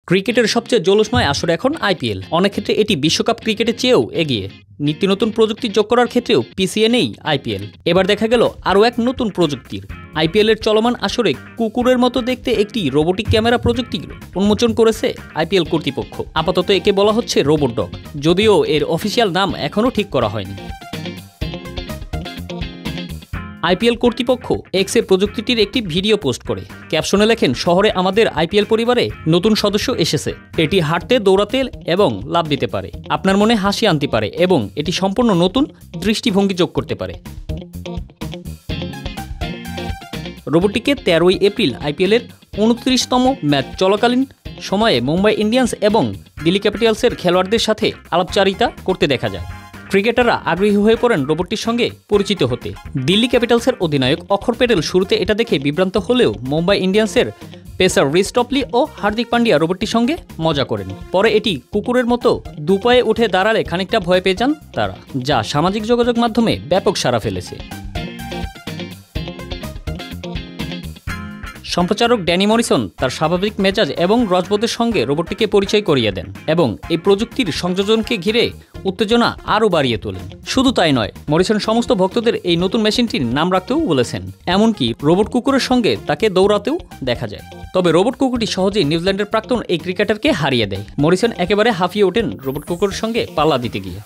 ক্রিকেটের সবচেয়ে জৌলুসময় আসর এখন আইপিএল। অনেক ক্ষেত্রে এটি বিশ্বকাপ ক্রিকেটের চেয়েও এগিয়ে। নিত্য নতুন প্রযুক্তি যোগ করার ক্ষেত্রেও পিছিয়ে নেই আইপিএল। এবার দেখা গেল আরও এক নতুন প্রযুক্তির। আইপিএলের চলমান আসরে কুকুরের মতো দেখতে একটি রোবোটিক ক্যামেরা প্রযুক্তি উন্মোচন করেছে আইপিএল কর্তৃপক্ষ। আপাতত একে বলা হচ্ছে রোবট ডগ, যদিও এর অফিসিয়াল নাম এখনও ঠিক করা হয়নি। আইপিএল কর্তৃপক্ষ এক্সে প্রযুক্তিটির একটি ভিডিও পোস্ট করে ক্যাপশনে লেখেন, শহরে আমাদের আইপিএল পরিবারে নতুন সদস্য এসেছে। এটি হাঁটতে, দৌড়াতে এবং লাফ দিতে পারে, আপনার মনে হাসি আনতে পারে এবং এটি সম্পূর্ণ নতুন দৃষ্টিভঙ্গি যোগ করতে পারে। রোবটটিকে 13 এপ্রিল আইপিএলের 29তম ম্যাচ চলাকালীন সময়ে মুম্বাই ইন্ডিয়ান্স এবং দিল্লি ক্যাপিটালসের খেলোয়াড়দের সাথে আলাপচারিতা করতে দেখা যায়। ক্রিকেটাররা আগ্রহী হয়ে পড়েন রোবটটির সঙ্গে পরিচিত হতে। দিল্লি ক্যাপিটালসের অধিনায়ক অক্ষর প্যাটেল শুরুতে এটা দেখে বিভ্রান্ত হলেও মুম্বাই ইন্ডিয়ান্সের পেসার রিস টপলি ও হার্দিক পান্ডিয়া রোবটটির সঙ্গে মজা করেন। পরে এটি কুকুরের মতো দুপায়ে উঠে দাঁড়ালে খানিকটা ভয় পেয়ে যান তারা, যা সামাজিক যোগাযোগ মাধ্যমে ব্যাপক সাড়া ফেলেছে। সম্প্রচারক ড্যানি মরিসন তার স্বাভাবিক মেজাজ এবং রসবোধের সঙ্গে রোবটটিকে পরিচয় করিয়ে দেন এবং এই প্রযুক্তির সংযোজনকে ঘিরে উত্তেজনা আরও বাড়িয়ে তোলেন। শুধু তাই নয়, মরিসন সমস্ত ভক্তদের এই নতুন মেশিনটির নাম রাখতেও বলেছেন। এমনকি রোবট কুকুরের সঙ্গে তাকে দৌড়াতেও দেখা যায়। তবে রোবট কুকুরটি সহজেই নিউজিল্যান্ডের প্রাক্তন এই ক্রিকেটারকে হারিয়ে দেয়। মরিসন একেবারে হাঁফিয়ে ওঠেন রোবট কুকুরের সঙ্গে পাল্লা দিতে গিয়ে।